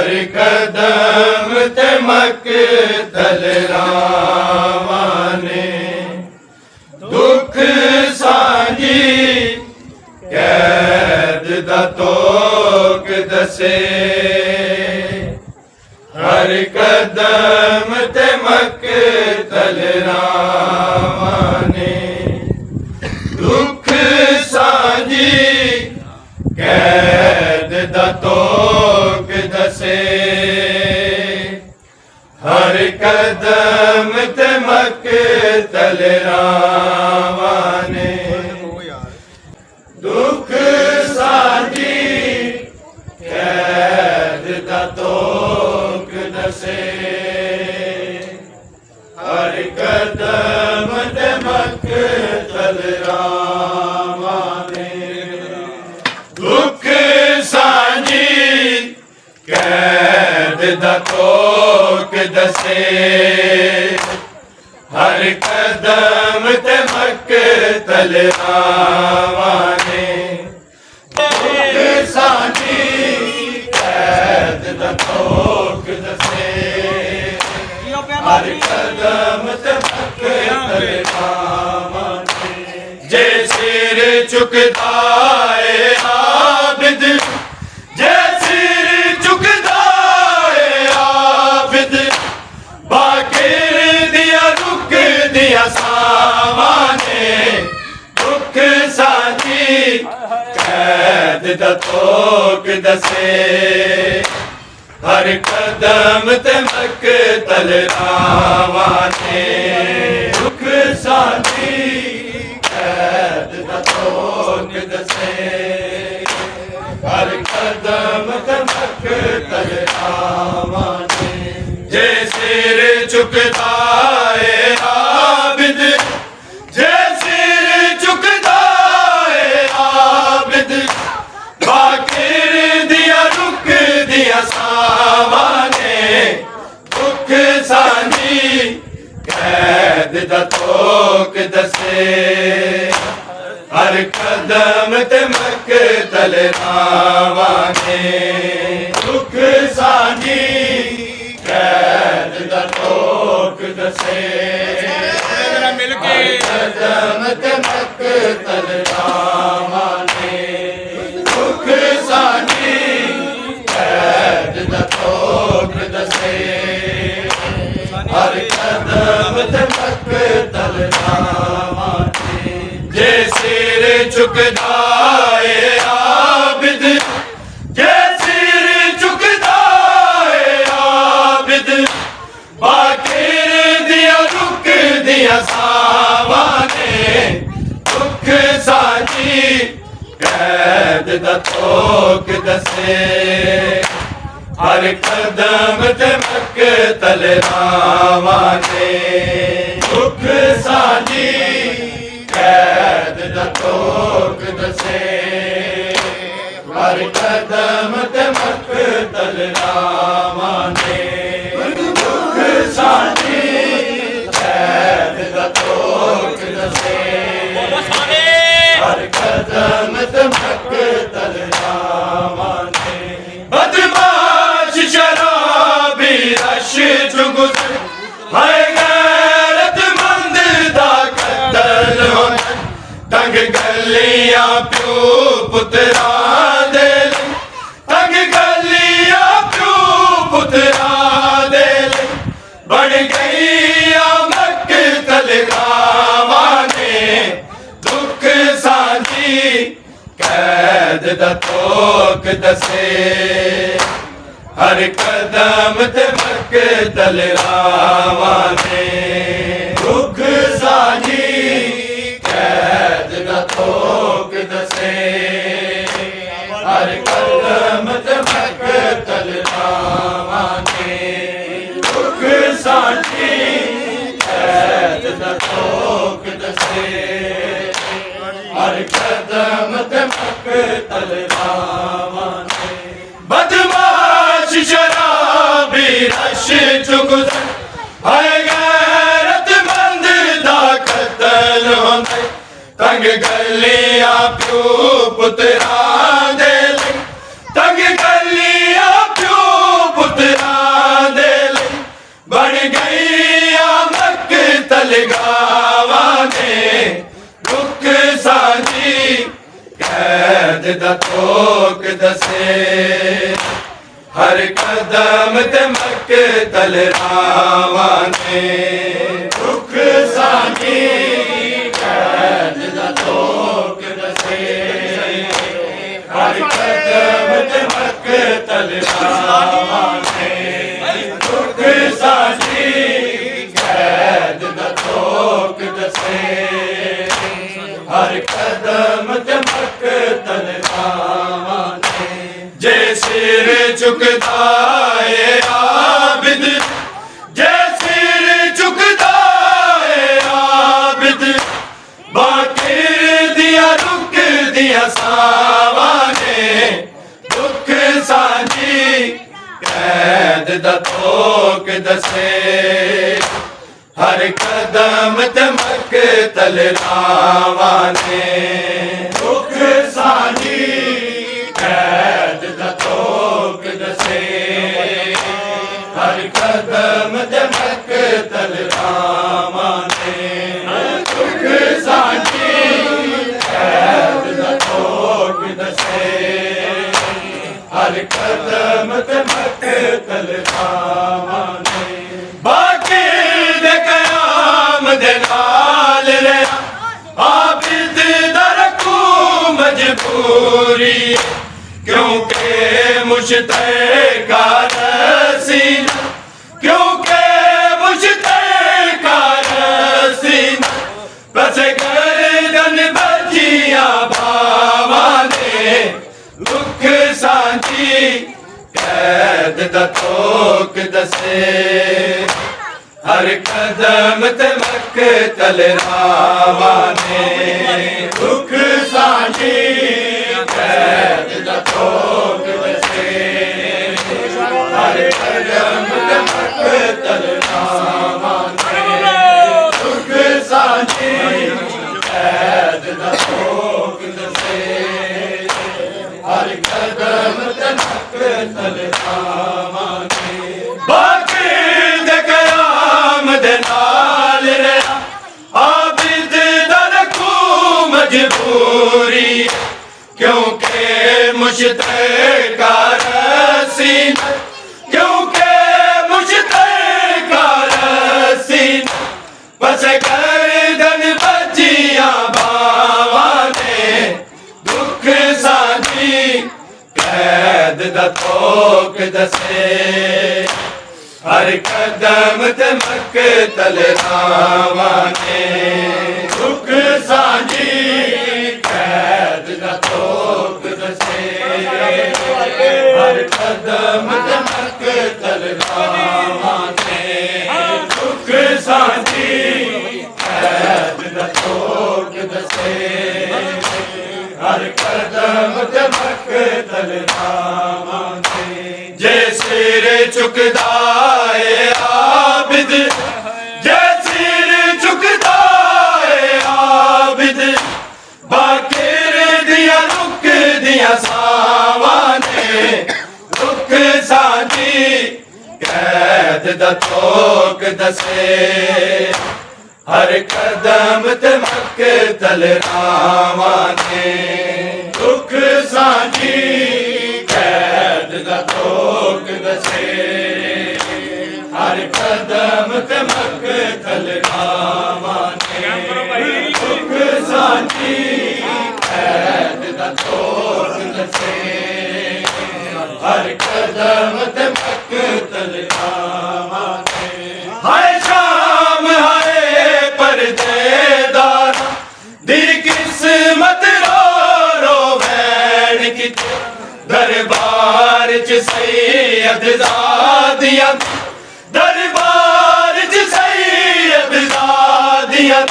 हर कदम ते मकतल रावाने दुख सांझी कैद दा तोक दसे हर कदम ते मकतल रावाने दुख सांझी कैद दा तोक दसे हर कदम ते मकतल रावाने दुख सांझी कैद दा तोक दसे हर कदम ते मकतल रावाने दुख सांझी कैद दा तोक दसे हर कदम ते मकतल रावाने दुख सांझी कैद दा तोक दसे हर कदम ते मकतल रावाने जे सिर चुकदा है आबिद जे सिर चुकदा है आबिद बाकिर दिया रुक दिया सामाने दुख सांझी कैद दा तोक दसे हर कदम ते मकतल रावाने दुख सांझी कैद दा तोक दसे हर कदम ते मकतल रावाने जे सिर चुकदा है आबिद जे सिर चुकदा है आबिद बाकिर दिया रुक दिया सामाने दुख सांझी कैद दा तोक दसे हर कदम ते मकतल रावाने दुख सांझी कैद दा तोक दसे हर कदम ते मकतल रावाने दुख सांझी कैद दा तोक दसे हर कदम ते मकतल रावाने जे सिर चुकदा है आबिद जे सिर चुकदा है आबिद बाकिर दिया रुक दिया सावाने दुख सांझी कैद दा तोक दसे हर कदम ते मकतल रावाने दुख सांझी कैद दा तोक दसे हर कदम ते मकतल रावाने दुख सांझी कैद दा तोक दसे हर कदम ते मकतल रावाने बदमाश शराबी रश चुगुज़र है गैरतमंद दा कत्ल होना तंग गलियां प्यो पुत्रा दे तंग गलियां प्यो पुत्रा दे बन गई मकतल रावाने दुख सांझी कैद दा तोक दसे हर कदम ते मकतल रावाने दुख सांझी कैद दा तोक दसे हर कदम ते मकतल रावाने दुख सांझी कैद दा तोक दसे हर कदम ते मकतल रावाने बदमाश शराबी रश चुगुज़र है गैरतमंद दा कत्ल होंदे तंग गलियां प्यो पुत्रा दे तंग गलियां प्यो ਕੈਦ ਦਾ ਤੋਕ ਦੱਸੇ ਹਰ ਕਦਮ ਤੇ ਮਕਤਲ ਰਾਵਾਂ ਨੇ ਦੁੱਖ ਸਾਂਝੀ ਕੈਦ ਦਾ ਤੋਕ ਦੱਸੇ ਹਰ ਕਦਮ ਤੇ ਮਕਤਲ ਰਾਵਾਂ ਨੇ ਦੁੱਖ ਸਾਂਝੀ ਕੈਦ ਦਾ ਤੋਕ ਦੱਸੇ ਹਰ ਕਦਮ ਤੇ ਮਕਤਲ ਰਾਵਾਂ ਨੇ ਜੇ ਸਿਰ ਝੁਕਦਾ ਏ ਆਬਿਦ ਜੇ ਸਿਰ ਝੁਕਦਾ ਏ ਆਬਿਦ ਬਾਕਿਰ ਦੀਆਂ ਰੁਕਦੀਆਂ ਸਾਵਾਂ ਨੇ ਦੁੱਖ ਸਾਂਝੀ ਕੈਦ ਦਾ ਤੋਕ ਦੱਸੇ ਹਰ ਕਦਮ ਤੇ ਮਕਤਲ ਰਾਵਾਂ ਨੇ ਦੁੱਖ ਸਾਂਝੀ ਕੈਦ ਦਾ ਤੋਕ ਦੱਸੇ ਹਰ ਕਦਮ ਤੇ ਮਕਤਲ ਰਾਵਾਂ ਨੇ ਦੁੱਖ ਸਾਂਝੀ ਕੈਦ ਦਾ ਤੋਕ ਦੱਸੇ ਹਰ ਕਦਮ ਤੇ ਮਕਤਲ ਰਾਵਾਂ ਨੇ ਬਾਕੀ ਦੇ ਨਾਲ ਰਿਹਾ ਆਬਿਦ ਦਾ ਰੱਖੂ ਮਜਬੂਰੀ ਕਿਉਂਕਿ ਮੁਸ਼ਤਕਾ ਰਸੀਨ ਕਿਉਂਕਿ ਮੁਸ਼ਤਕਾ ਰਸੀਨ ਬਸ ਗਰਦਨ ਬੱਜੀਆਂ ਬਾਵਾਂ ਨੇ ਦੁੱਖ ਸਾਂਝੀ ਕੈਦ ਦਾ ਤੋਕ ਦੱਸੇ ਹਰ ਕਦਮ ਤੇ ਮਕਤਲ ਰਾਵਾਂ ਨੇ ਦੁੱਖ ਸਾਂਝੀ ਕੈਦ ਦਾ ਤੋਕ ਦੱਸੇ ਹਰ ਕਦਮ ਤੇ ਮਕਤਲ ਰਾਵਾਂ ਨੇ ਦੁੱਖ ਸਾਂਝੀ ਕੈਦ ਦਾ ਤੋਕ ਦੱਸੇ ਹਰ ਕਦਮ ਤੇ ਮਕਤਲ ਰਾਵਾਂ ਨੇ ਦੇ ਨਾਲ ਰਿਹਾ ਆਬਿਦ ਦਾ ਰੱਖੂ ਮਜਬੂਰੀ ਕਿਉਂਕਿ ਮੁਸ਼ਤਕਾ ਰਸੀਨ ਕਿਉਂਕਿ ਮੁਸ਼ਤਕਾ ਰਸੀਨ ਬਸ ਗਰਦਨ ਬੱਜੀਆਂ ਬਾਵਾਂ ਨੇ ਦੁੱਖ ਸਾਂਝੀ ਕੈਦ ਦਾ ਤੋਕ ਦੱਸੇ ਹਰ ਕਦਮ ਤੇ ਮਕਤਲ ਰਾਵਾਂ ਨੇ ਦੁੱਖ ਸਾਂਝੀ ਕੈਦ ਦਾ ਤੋਕ ਦੱਸੇ ਹਰ ਕਦਮ ਤੇ ਮਕਤਲ ਰਾਵਾਂ ਨੇ ਦੁੱਖ ਸਾਂਝੀ ਕੈਦ ਦਾ ਤੋਕ ਦੱਸੇ ਹਰ ਕਦਮ ਤੇ ਮਕਤਲ ਰਾਵਾਂ ਨੇ ਜੇ ਸਿਰ ਝੁਕਦਾ ਏ ਆਬਿਦ ਜੇ ਸਿਰ ਝੁਕਦਾ ਏ ਆਬਿਦ ਬਾਕਿਰ ਦੀਆਂ ਰੁਕਦੀਆਂ ਸਾਵਾਂ ਨੇ ਦੁੱਖ ਸਾਂਝੀ ਕੈਦ ਦਾ ਤੋਕ ਦੱਸੇ ਹਰ ਕਦਮ ਤੇ ਮਕਤਲ ਰਾਵਾਂ ਨੇ ਦੁੱਖ ਸਾਂਝੀ ਕੈਦ ਦਾ ਤੋਕ ਦੱਸੇ ਹਰ ਕਦਮ ਤੇ ਮਕਤਲ ਰਾਵਾਂ ਨੇ ਦੁੱਖ ਸਾਂਝੀ ਕੈਦ ਦਾ ਤੋਕ ਦੱਸੇ ਹਰ ਕਦਮ ਤੇ ਮਕਤਲ ਰਾਵਾਂ ਨੇ ਹਾਏ ਸ਼ਾਮ ਹਾਏ ਪਰਦੇਦਾਰ ਦੀ ਕਿਸਮਤ ਰੋ ਰੋ ਵੈਣ ਕਿਤੇ ਦਰਬਾਰ ਚ ਸੈਯਦ ਜ਼ਾਦੀਆਂ ਦਰਬਾਰ ਚ ਸੈਯਦ ਜ਼ਾਦੀਆਂ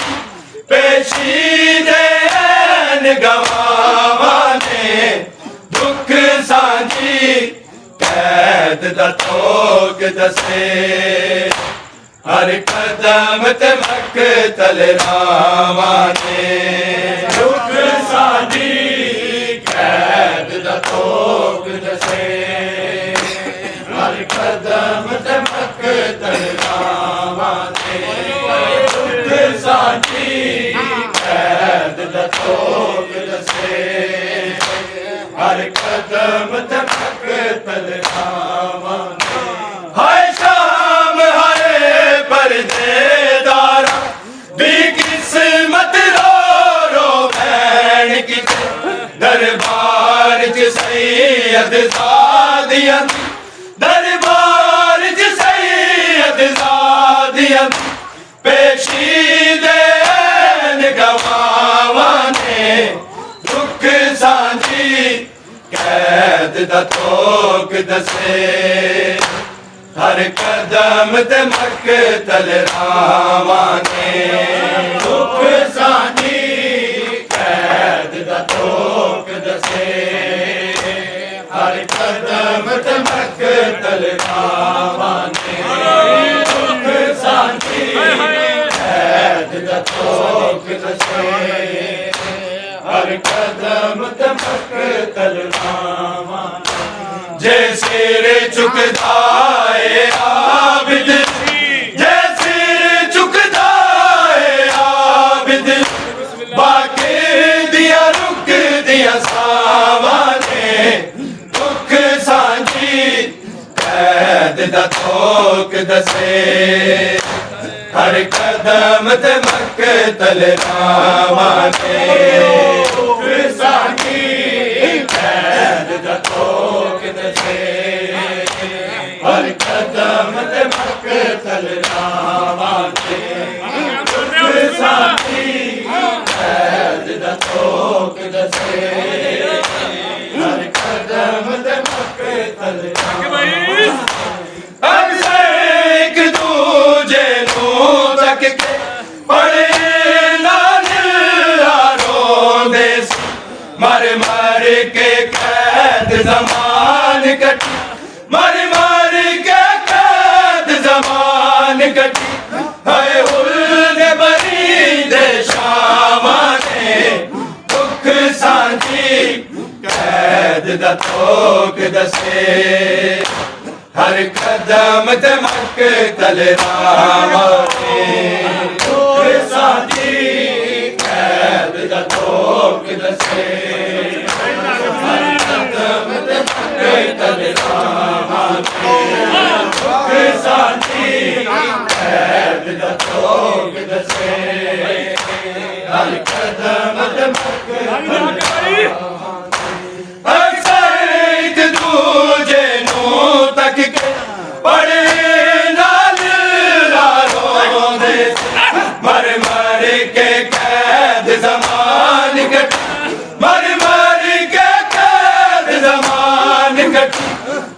ਪੇਸ਼ੀ ਦੇ ਗਵਾਵਾਂ ਨੇ ਦੁੱਖ ਸਾਂਝੀ ਕੈਦ ਦਾ ਤੋਕ ਦੱਸੇ ਹਰ ਕਦਮ ਤੇ ਮਕਤਲ ਰਾਵਾਂ ਨੇ ਦੁੱਖ ਸਾਂਝੀ ਕੈਦ ਦਾ ਤੋਕ ਦੱਸੇ ਹਰ ਕਦਮ ਤੇ ਮਕਤਲ ਰਾਵਾਂ ਨੇ ਦੁੱਖ ਸਾਂਝੀ ਕੈਦ ਦਾ ਤੋਕ ਦੱਸੇ हर कदम ते मक्तल रावां ने। हाय शाम हाय परदेदारा दी किस्मत रो रो बैण किते दरबार च सैयद ज़ादियां दरबार च सैयद ज़ादियां पेशी दे गवावां ने। दुख सांझी कैद दा तोक दसे हर कदम ते मक्तल रावां ने। दुख सांझी कैद दा तोक दसे हर कदम ते मक्तल रावां ने। दुख सांझी कैद दा तोक दसे हर कदम ते मक्तल रावां ने। जे सिर झुकदा है आबिद जे सिर झुकदा है आबिद बाकी दिया रुक दिया सावां ने। दुख सांझी कैद दा तोक दसे हर कदम ते मक्तल रावां ने। दुख सांझी कैद दा तोक दसे हर कदम ते मक्तल रावां ने। दुख सांझी कैद दा तोक दसे हर कदम ते मक्तल रावां ने। अक्सर एक दूजे नूं तक के बड़े नाल रोंदे सी मर मर के कैद ज़मान कटी मर मर के कैद ज़मान कटी। हाय उल्दे बरी दे शावां ने। दुख सांझी कैद दा तोक दसे हर कदम ते मक्तल रावां ने। दुख सांझी कैद दा तोक दसे हर कदम ते मक्तल रावां ने। दुख सांझी कैद दा तोक दसे हर कदम ते मक्तल रावां ने। अक्सर एक दूजे नूं तक के बड़े नाल रोंदे मर मर के कैद ज़मान कटी मर मर के कैद ज़मान कटी।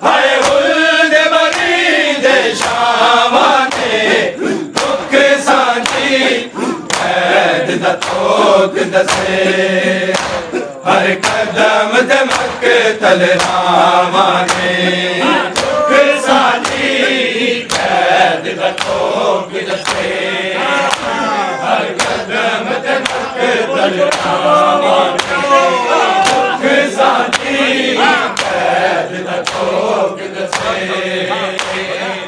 हाय उल्दे बरी दे शावां ने। दुख सांझी कैद दा तोक दसे हर कदम ते मक्तल रावां ने। दुख सांझी कैद दा तोक दसे हर कदम ते मक्तल रावां ने। दुख सांझी कैद दा तोक दसे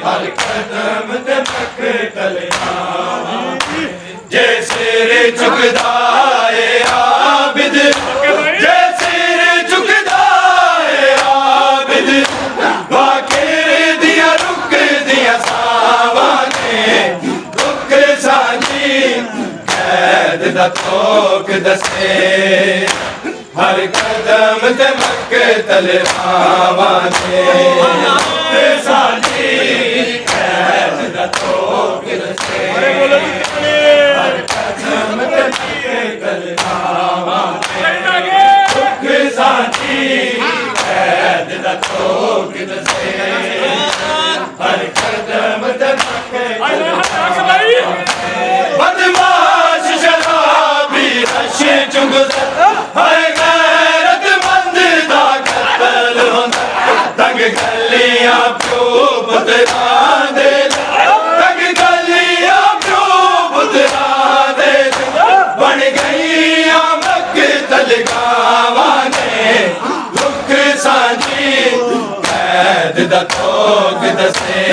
हर कदम ते मक्तल रावां ने। जे सिर झुकदा है आबिद जे सिर झुकदा है आबिद बाकी दिया रुक दिया सावां ने। दुख सांझी कैद दा तोक दसे हर कदम ते मक्तल रावां ने। दुख सांझी कैद दा तोक दसे हर कदम ते मक्तल रावां ने। दुख सांझी कैद दा तोक दसे हर कदम ते मक्तल रावां ने। बदमाश शराबी नशे च गुज़र हाय गैरतमंद दा कत्ल होंदा तंग गलियां प्यो पुत्रां दे तंग गलियां प्यो पुत्रां दे बन गईयां मक्तल गावां ने। दुख सांझी कैद दा तोक दसे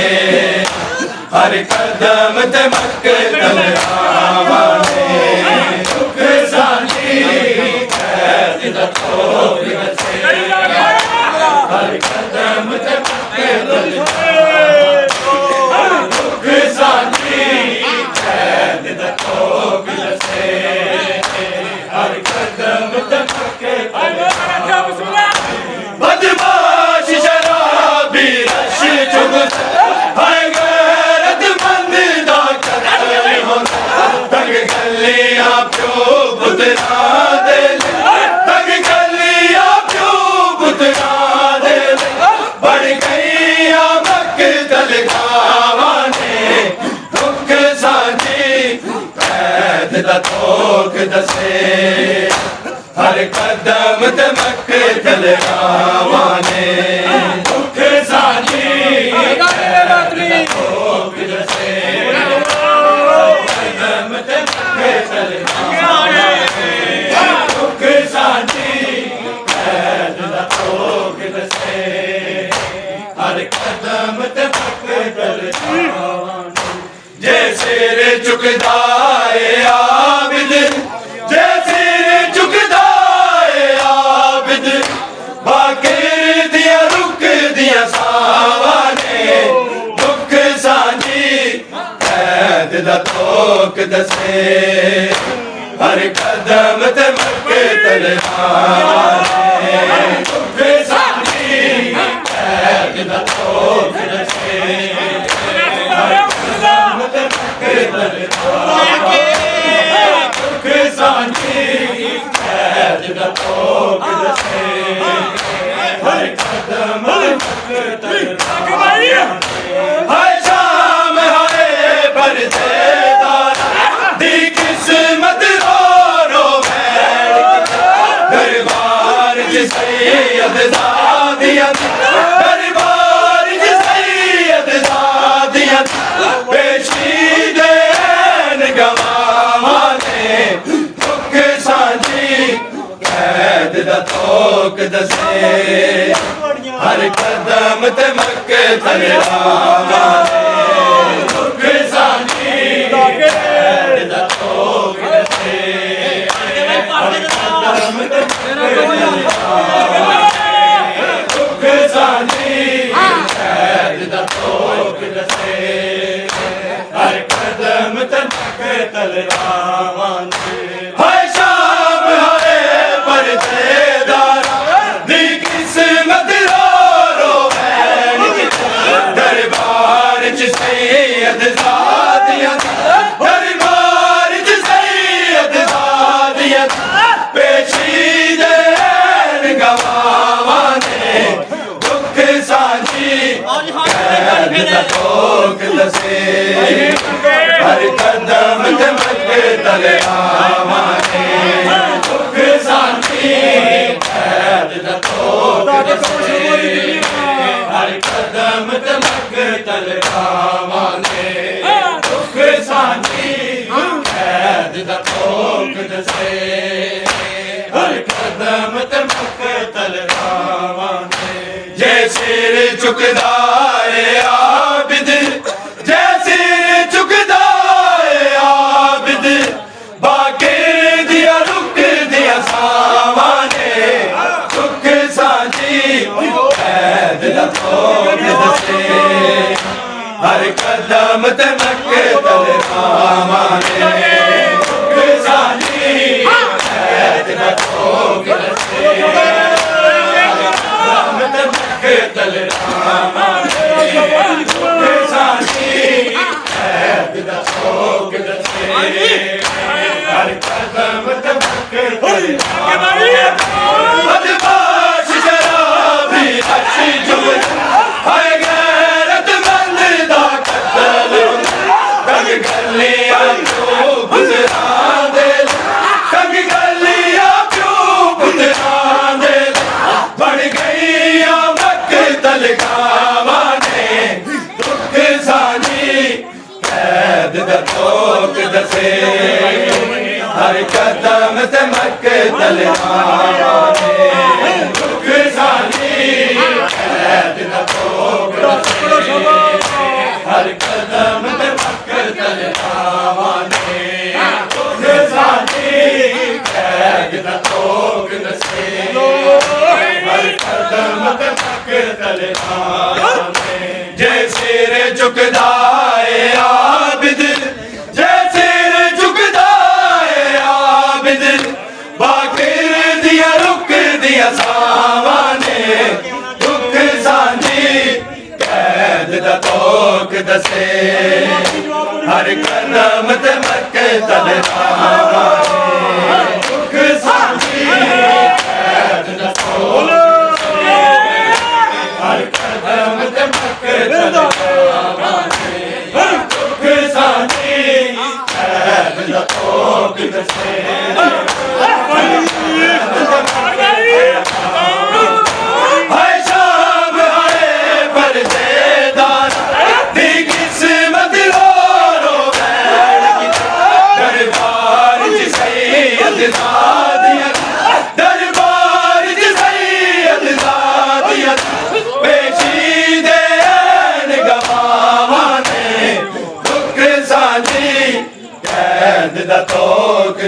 हर कदम ते मक्तल रावां ने। दुख सांझी कैद दा तोक दसे हर कदम ते मक्के चले आवाने दुख साझी कदम ते मक्के चले आवाने दुख साझी कैद दा भोग दसे हर कदम ते मक्के चले आवाने जे सिर झुकदा है आबिद जे सिर झुकदा है आबिद बाकिर दिया रुक दिया सावां ने दुख सांझी कैद दा तोक दसे हर कदम ते मक्के तले आवाने दुख सांझी कैद दा तोक दसे दुख सांझी कैद दा भोग दसे हर कदम हाय शाम हाय परदेदार दी किस्मत रो रो बैठ दरबार च सैयद ज़ादियां दरबार च सैयद ज़ादियां पेशी देन गवाने दुख सांझी कैद दा तोक दसे हर कदम ते मक्के चले आवाने दुख सांझी कैद दा तोक दसे हर कदम ते दुख सांझी कैद दा तोक दसे हर कदम ते मक्के चले आवाने हाय शाम हाय परदेदार दी किस्मत रो रो बैठ दरबार च सैयद ज़ादियां दरबार च सैयद ज़ादियां पेशी देन गवाने दुख सांझी कैद दा भोग दसे हर कदम ते मक्के तले आवाने दुख सांझी कैद दा भोग दसे हर कदम ते मक्के तले आवाने दुख सांझी कैद दा भोग दसे हर कदम ते मक्के तले आवाने जे सिर झुकदा है आबिद जे सिर झुकदा है आबिद बाकिर दिया रुक दिया सावां ने दुख सांझी कैद दा भोग दसे हर कदम ते मक्के तले आवाने दुख सांझी कैद दा भोग दसे तले आवाने दुख सांझी कैद दा भोग दसे हर कदम ते मक्के तले आवाने बदमाश शराबी अच्छी जुमल हाय गैरतमंद दा कत्ल कंग गलियां क्यों गुजरां दे कंग गलियां क्यों गुजरां दे बन गईयां मक्तल गावाने दुख सांझी कैद दा भोग दसे हर कदम ते मक्के तले आवाने दुख सांझी कैद दा भोग दसे हर कदम ते मक्के तले आवाने दुख सांझी कैद दा भोग दसे हर कदम ते मक्के तले आवाने जे सिर झुकदा है आबिद जे सिर झुकदा है आबिद बाकिर दिया रुक दिया सावां ने दुख सांझी कैद दा तोक दसे हर कदम ते मक्के तले आवाने दुख सांझी कैद दा तोक हर कदम ते मक्के तले आवाने दुख सांझी कैद दा तोक दसे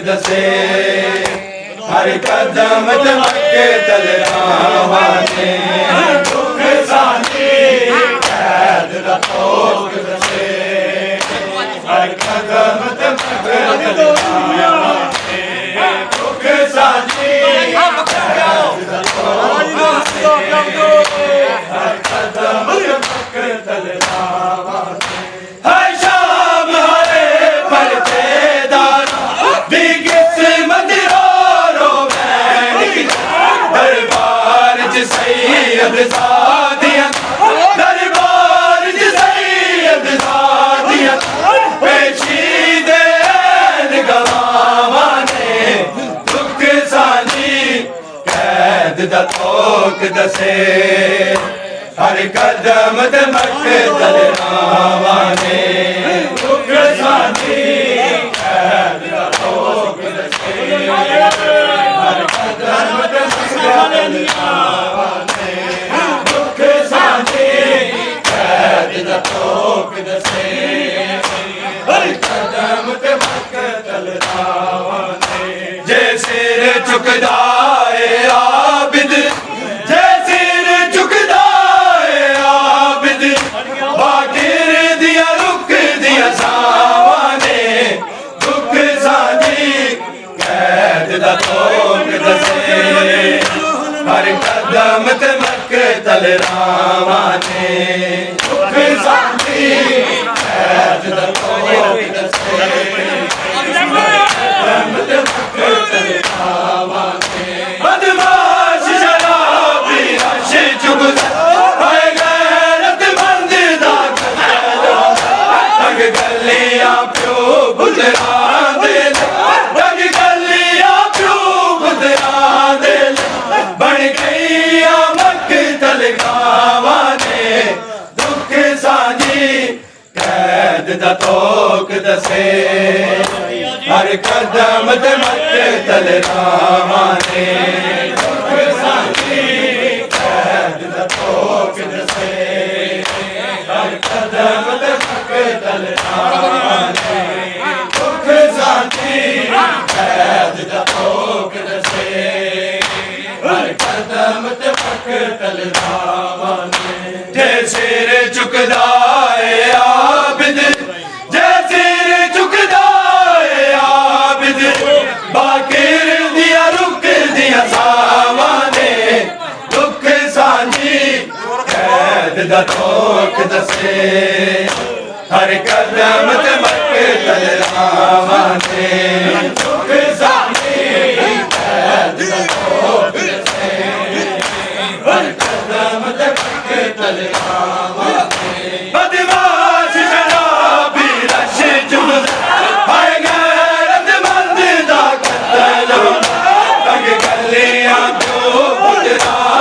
दसे हर कदम चमके तलरावां ने दुख सानी कैद दा तोख दसे हर कदम चमके तलरावां ने दुख सानी कैद दा तोख दसे हर कदम चमके तलरावां ने हाय शाम हरे परतेदार दी किस्मत दरबार च सैयद ज़ादियां दरबार च सैयद ज़ादियां पेशी दे गवावां ने दुख सानी कैद दा तोख दसे हर कदम दमक दलरावां ने दुख सानी कैद दा तोख दसे हर कदम दुख सानी कैद दा तोख दसे हर कदम दमक तलरावां ने जे सिर झुकदा है आबिद जे सिर झुकदा है आबिद बाकिर दिया रुक दिया सावां ने दुख सानी कैद दा तोख दसे हर कदम दमक तलरावां ने दुख सानी कैद दा तोख दसे कदम दमक तलरावां ने बदमाश शराबी रश जुगदा हाय गैरतमंद दा कतल तंग गलियां प्यो गुजरां दे तंग गलियां प्यो गुजरां दे बन गईया मकतल गावां ने दुख सानी कैद दा तोख दसे हर कदम दमक तलरावां ने दुख सानी कैद दा तोख दसे हर कदम दमक तलरावां ने दुख सानी कैद दा तोख दसे हर कदम दमक तलरावां ने जे सिर झुकदा है आबिद जे सिर झुकदा है आबिद बाकिर दिया रुक दिया सावां ने दुख सानी कैद दा तोख दसे हर कदम दमक तलरावां ने दुख सानी कैद दा तोख दसे हर कदम दमक तलरावां ने बदमाश शराबी रश जुगदा हाय गैरतमंद दा कतल तंग गलियां प्यो गुजरां